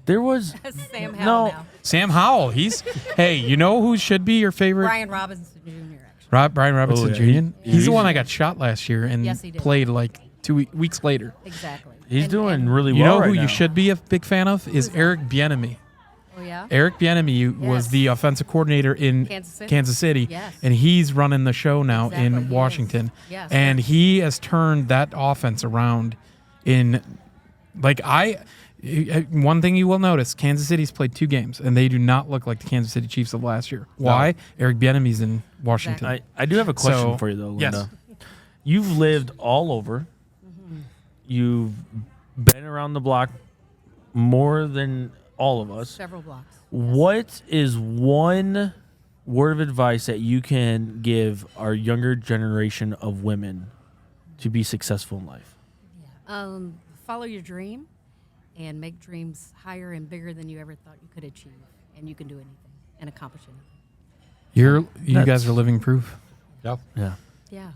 There was Sam No. Howell now. Sam Howell. He's hey, you know who should be your favorite? Brian Robinson Jr. actually. Brian Robinson Oh, Jr. yeah. He's the one that got shot last year and Yes, he did. played like 2 weeks later. Exactly. he's And- doing and- really You well know right who now. you should be a big fan of is Eric Bieniemy. Oh yeah. Eric Bieniemy was Yes. the offensive coordinator in Kansas City. Yes. Yes. And he's running the show now Exactly, in he is. Washington. Yes. And he has turned that offense around in like one thing you will notice, Kansas City's played 2 games and they do not look like the Kansas City Chiefs of last year. Why? Eric Bieniemy's in Washington. I do have a question So, for you though, yes. Linda. You've lived all over. You've been around the block more than all of us. Several blocks. What is one word of advice that you can give our younger generation of women to be successful in life? Follow your dream and make dreams higher and bigger than you ever thought you could achieve. And you can do anything and accomplish anything. You guys are living proof. yep. Yeah. Yeah.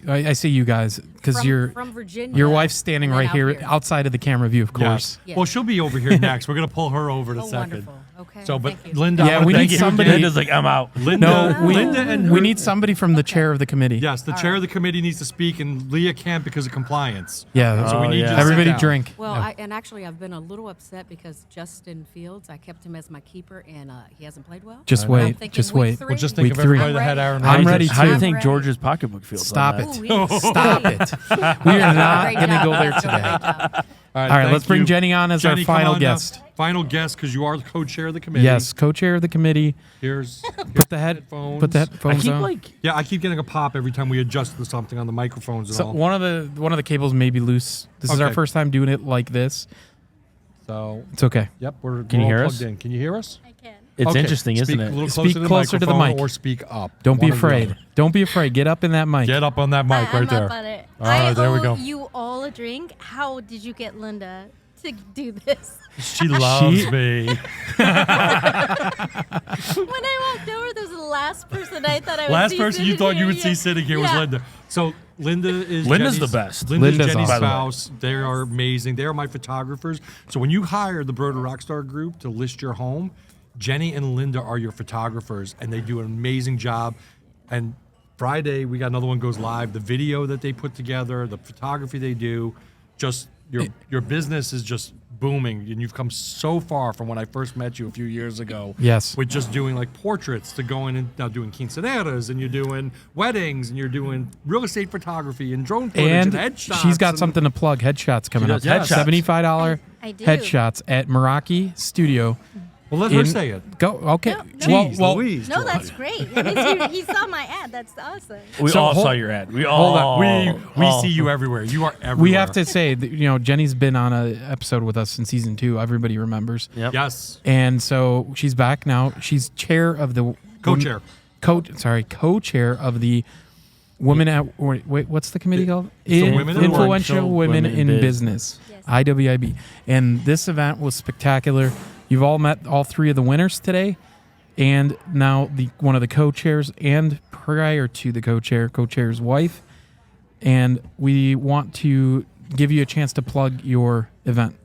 I see you guys because From Virginia. your wife's standing and then right out here outside of the camera view, of course. Yes. Well, she'll be over here next. We're gonna pull her over in a Oh, second. wonderful. Okay. So, but thank you. Linda, Yeah, I wanna we thank need you somebody- again. Linda's like, I'm out. Linda, No, Linda and we her- need somebody from the chair of the committee. Yes, the chair of the committee needs to speak, and Leah can't because of compliance. Yeah. So we need you to sit Everybody down. drink. Well, Yeah. and actually, I've been a little upset because Justin Fields, I kept him as my keeper, and he hasn't played well. Just I'm wait. thinking Just week wait. 3. Well, just think Week of 3. everybody that had Aaron I'm Rodgers. ready How do you too. think ready. George's pocketbook feels? Stop on it. that? Stop it. We are not Great going to job. go there Great today. job. All All right, thank let's bring you. Jenny on as Jenny, our come final on now. guest. Final guest, because you are the co-chair of the committee. Yes, co-chair of the committee. Here's Put the headphones. Put the I headphones keep on. like Yeah, I keep getting a pop every time we adjust to something on the microphones and So all. one of the cables may be loose. This is our Okay. first time doing it like this. So, It's okay. yep, we're Can you all hear plugged us? in. Can you hear us? I can. it's Okay, interesting, speak isn't a it? little Speak closer to the microphone mic. or speak up. Don't be One or the afraid. other. Don't be afraid. Get up in that mic. Get up on that mic right there. Up on it. All right, there we go. You all a drink. How did you get Linda to do this? She loves me. When I walked over, there was the last person I thought I would Last see person you sitting thought you here. would see sitting here was Yeah. Linda. So Linda is Linda's Jenny's- the best. Linda's Linda's Jenny's awesome. spouse. They are amazing. They are my photographers. So when you hire the Broder Rockstar Group to list your home, Jenny and Linda are your photographers, and they do an amazing job. And Friday, we got another one goes live. The video that they put together, the photography they do, just your business is just booming, and you've come so far from when I first met you a few years ago. Yes. With just doing like portraits to going and now doing quinceañeras, and you're doing weddings, and you're doing real estate photography and drone footage and headshots. She's got something to plug. Headshots coming up. Yes. $75 I do. headshots at Meraki Studio. Well, let her say it. Go. Okay. No, no. Jeez, Well, Louise, No, George. that's great. That means he saw my ad. That's awesome. We So all hold- saw your ad. We hold all. on. We see you everywhere. You are everywhere. we have to say that, Jenny's been on an episode with us in season 2. Everybody remembers. Yep. Yes. And so she's back now. She's chair of the Co-chair. Co-chair of the Women at wait, what's the committee called? the Women at Work. Influential Women in Business. Yes. IWIB. And this event was spectacular. You've all met all 3 of the winners today, and now one of the co-chairs, and prior to the co-chair's wife. And we want to give you a chance to plug your event.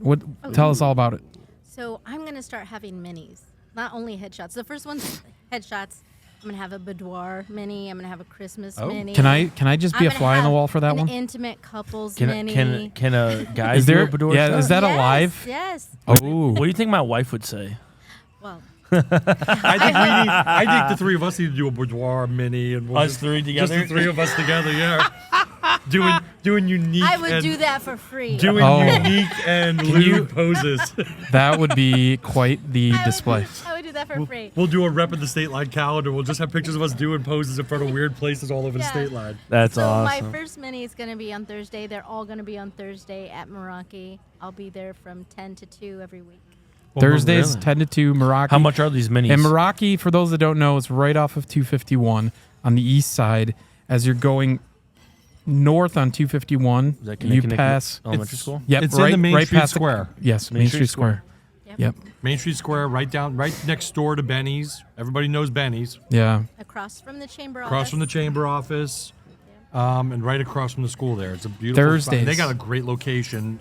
Tell us all about it. So I'm going to start having minis, not only headshots. The first one's headshots. I'm going to have a boudoir mini. I'm going to have a Christmas mini. Can I just be I'm a gonna fly on the have wall for that an one? intimate couples Can mini. a guy Is do there? a boudoir Yeah, shot? is that Yes, alive? Yes. Oh, What do you think my wife would say? Well, I think the 3 of us need to do a boudoir mini, and we'll Us just, 3 just together? the 3 of us together. Yeah, doing unique. I would and, do that for free. Doing Oh. unique and lewd poses. that would be quite the display. I would do that for free. We'll do a rep of the state line calendar. We'll just have pictures of us doing poses in front of weird places all over the Yeah. state line. That's So awesome. my first mini is going to be on Thursday. They're all going to be on Thursday at Meraki. I'll be there from 10 to 2 every week. Thursdays, really? 10 to 2, Meraki. How much are these minis? And Meraki, for those that don't know, is right off of 251 on the east side. As you're going north on 251, Is that you connecting to pass. elementary school? Yep, It's in the Main Street past Square. Yes, Main Street Square. Yep. Main Street Square, right next door to Benny's. Everybody knows Benny's. Yeah. Across from the chamber office. Across from the chamber office, and right across from the school there. It's a beautiful spot. Thursdays. They got a great location.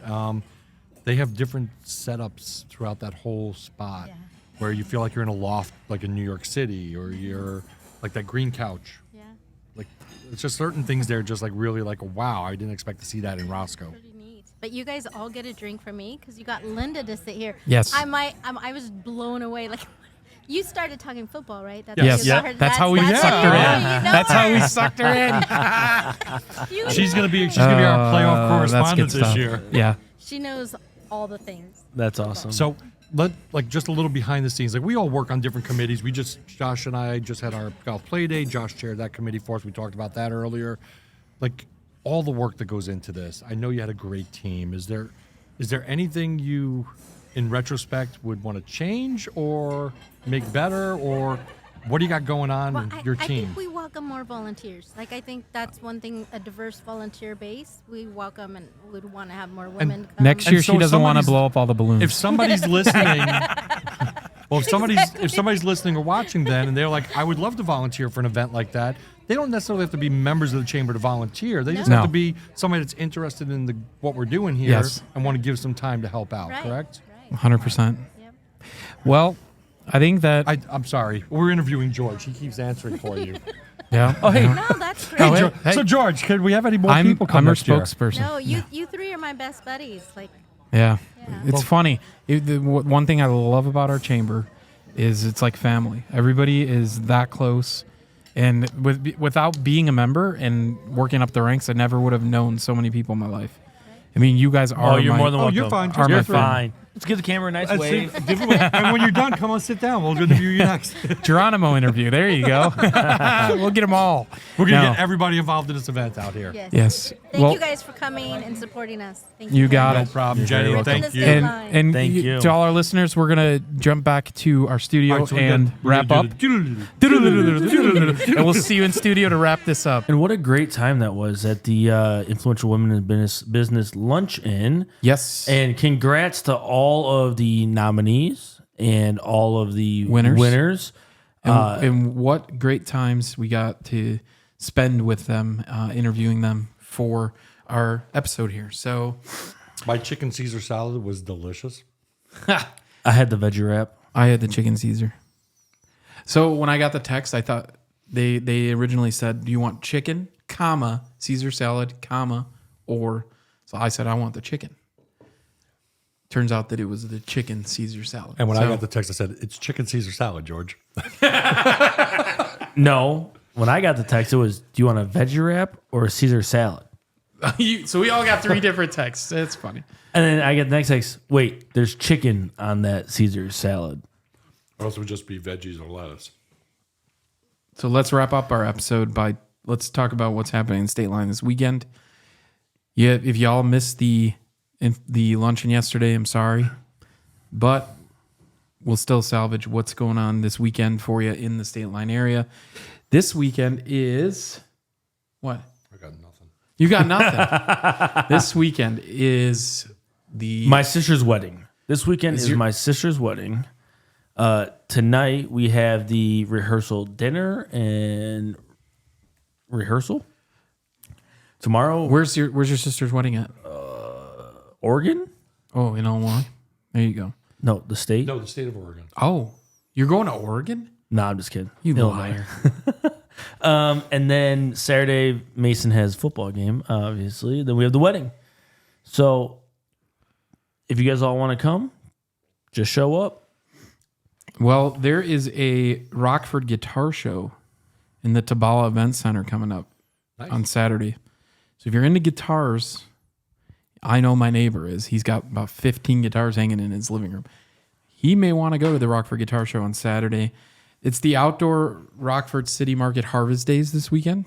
They have different setups throughout that whole spot where you feel like you're in a loft like in New York City, or you're like that green couch. Yeah. Like, it's just certain things there just like really like, wow, I didn't expect to see that in Roscoe. Pretty neat. But you guys all get a drink from me because you got Linda to sit here. Yes. I was blown away. Like, you started talking football, right? That's Yes. how you got her- That's how we that's sucked her how in. you know That's how we her. sucked her in. You She's know gonna be her. our playoff That's good correspondent this stuff. year. Yeah. She knows all the things. That's awesome. So just a little behind the scenes. Like, we all work on different committees. Josh and I just had our golf play day. Josh chaired that committee for us. We talked about that earlier. Like, all the work that goes into this. I know you had a great team. Is there anything you, in retrospect, would want to change or make better, or what do you got going on Well, in your I team? think we welcome more volunteers. Like, I think that's one thing, a diverse volunteer base. We welcome and would want to have more women come. Next year, so she doesn't want to somebody's- blow up all the balloons. If somebody's listening, well, if somebody's listening or watching, then, and they're like, I would love to volunteer for an event like that. They don't necessarily have to be members of the chamber to volunteer. They just No. have to be somebody that's interested in what we're doing here Yes. and want to give some time to help out. Right, Correct? Right. 100%. Yep. Well, I think that. I'm sorry. We're interviewing George. He keeps answering for you. Yeah. Oh, hey. No, that's great. Oh, hey. George, so, George, could we have any more I'm people come her next year? spokesperson. No, you three are my best buddies. Like, Yeah. Yeah. It's funny. One thing I love about our chamber is it's like family. Everybody is that close. And without being a member and working up the ranks, I never would have known so many people in my life. I mean, you guys are. Oh, you're more than welcome. you're fine. Are You're my fine. friend. Let's give the camera a nice And wave. when you're done, come on, sit down. We'll interview you next. Geronimo interview. There you go. We'll get them all. We're going to No. get everybody involved in this event out here. yes. Yes. Thank Well, you guys for coming and supporting us. Thank You you. got No it. problem, You're very Jenny. welcome. Thank Goodness you. sake. And Thank you. to all our listeners, we're gonna jump back to our studio All right, so and wrap up. And we'll see you in studio to wrap this up. And what a great time that was at the Influential Women in Business Luncheon. Yes. And congrats to all of the nominees and all of the Winners. And what great times we got to spend with them, interviewing them for our episode here. So My chicken Caesar salad was delicious. I had the veggie wrap. I had the chicken Caesar. So when I got the text, I thought They originally said, do you want chicken, comma, Caesar salad, comma, or... So I said, I want the chicken. Turns out that it was the chicken Caesar salad. And when I got the text, I said, it's chicken Caesar salad, George. No. When I got the text, it was, do you want a veggie wrap or a Caesar salad? So we all got 3 different texts. It's funny. And then I get the next text, wait, there's chicken on that Caesar salad. Or else it would just be veggies or lettuce. So let's wrap up our episode by let's talk about what's happening in Stateline this weekend. Yeah, if y'all missed the luncheon yesterday, I'm sorry, but we'll still salvage what's going on this weekend for you in the Stateline area. This weekend is what? I got nothing. You got nothing. This weekend is my sister's wedding. This weekend is my sister's wedding. Tonight we have the rehearsal dinner and rehearsal. Tomorrow, where's your sister's wedding at? Oregon? Oh, in Illinois. There you go. No, the state. No, the state of Oregon. Oh, you're going to Oregon? No, I'm just kidding. You liar. And then Saturday, Mason has football game, obviously. Then we have the wedding. So if you guys all want to come, just show up. Well, there is a Rockford guitar show in the Tabala Event Center coming up on Saturday. So if you're into guitars, I know my neighbor is. He's got about 15 guitars hanging in his living room. He may want to go to the Rockford Guitar Show on Saturday. It's the outdoor Rockford City Market Harvest Days this weekend.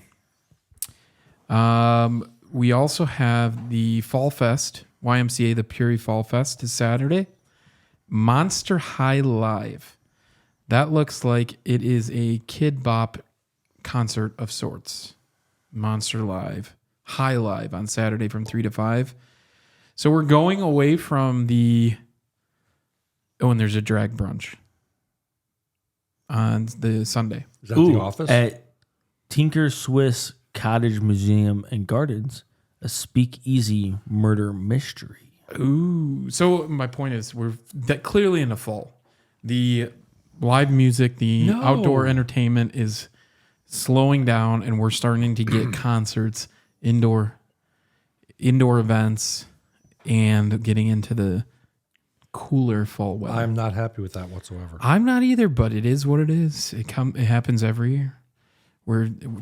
We also have the Fall Fest, YMCA, the Puri Fall Fest is Saturday. Monster High Live. That looks like it is a Kid Bop concert of sorts. Monster Live. High Live on Saturday from 3 to 5. So we're going away from the... Oh, and there's a drag brunch on the Sunday. Is that the office? At Tinker Swiss Cottage Museum and Gardens, a speakeasy murder mystery. Ooh. So my point is we're clearly in the fall. The live music, the outdoor entertainment is slowing down, and we're starting to get concerts, indoor events, and getting into the cooler fall weather. I'm not happy with that whatsoever. I'm not either, but it is what it is. It happens every year.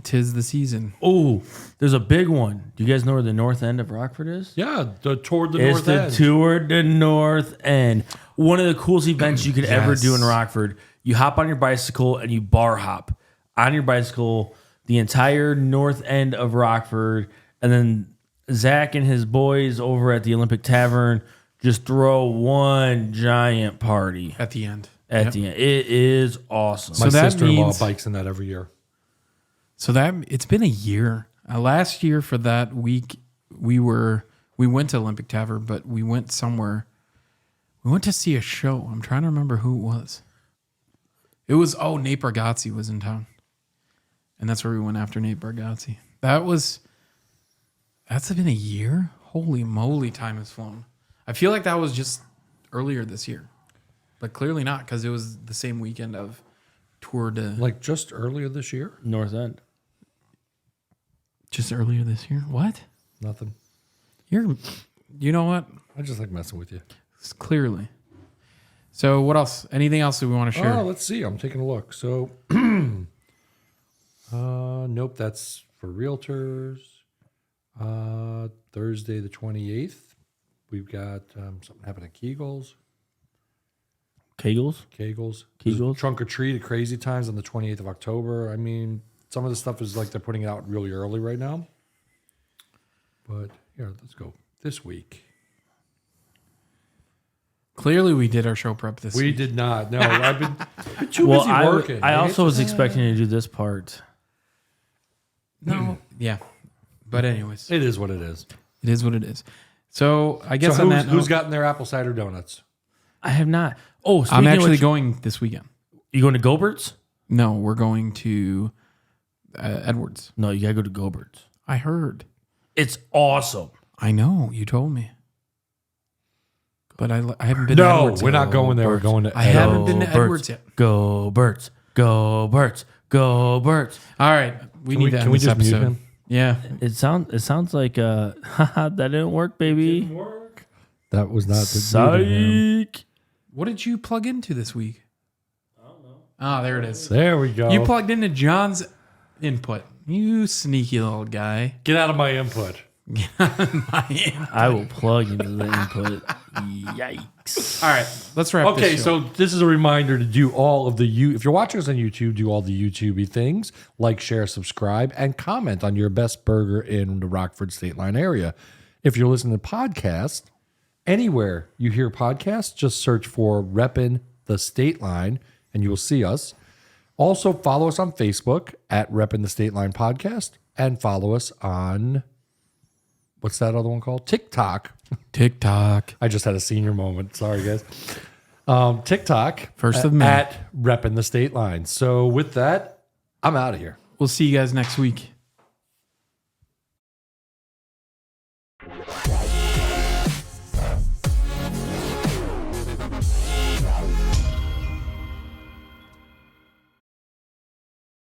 Tis the season. Oh, there's a big one. Do you guys know where the north end of Rockford is? Yeah, the Toward the It's North the End. Toward the North End. One of the coolest events you could ever do in Rockford. You hop on your bicycle and you bar hop on your bicycle the entire north end of Rockford, and then Zach and his boys over at the Olympic Tavern just throw one giant party At the end. at the end. It is awesome. My that sister-in-law means- bikes in that every year. So that it's been a year. Last year for that week, we went to Olympic Tavern, but we went somewhere. We went to see a show. I'm trying to remember who it was. It was Nate Bargatze was in town, and that's where we went after Nate Bargatze. That's been a year. Holy moly, time has flown. I feel like that was just earlier this year, but clearly not, because it was the same weekend of Tour de... Like just earlier this year? North End. Just earlier this year? What? Nothing. You know what? I just like messing with you. Clearly. So what else? Anything else that we want to share? Oh, let's see. I'm taking a look. So, nope, that's for realtors. Thursday the 28th, we've got something happening at Kegel's. Kegels? There's Trunk or Treat at Crazy Times on the 28th of October. I mean, some of the stuff is like they're putting it out really early right now. But here, let's go. This week. Clearly we did our show prep this We week. did not. No, I've been too busy working. I also was expecting to do this part. No. Yeah. But anyways. It is what it is. It is what it is. So I guess So on that who's note, gotten their apple cider donuts? I have not. Oh, I'm actually going. going this weekend. You going to Gobert's? No, we're going to Edwards. No, you gotta go to Gobert's. I heard. It's awesome. I know. You told me. But I haven't been to No, Edwards we're yet. not going there. We're going to I haven't been to Edwards yet. Gobert's. Go Birds. All right, we Can need we- to can end we this just mute episode. him? Yeah, It sounds like haha, that didn't work, baby. That was not the muting him. Psych. what did you plug into this week? I don't know. Ah, there it is. There we go. You plugged into John's input. You sneaky little guy. Get out of my input. I will plug into the input. Yikes. All right, let's wrap Okay, this show. so this is a reminder to do all of the if you're watching us on YouTube, do all the YouTubey things, like, share, subscribe, and comment on your best burger in the Rockford Stateline area. If you're listening to podcasts, anywhere you hear podcasts, just search for Reppin' the Stateline and you will see us. Also, follow us on Facebook at Reppin' the Stateline Podcast and follow us on, what's that other one called? TikTok. TikTok. I just had a senior moment. Sorry, guys. TikTok. First of May. At Reppin' the Stateline. So with that, I'm out of here. We'll see you guys next week.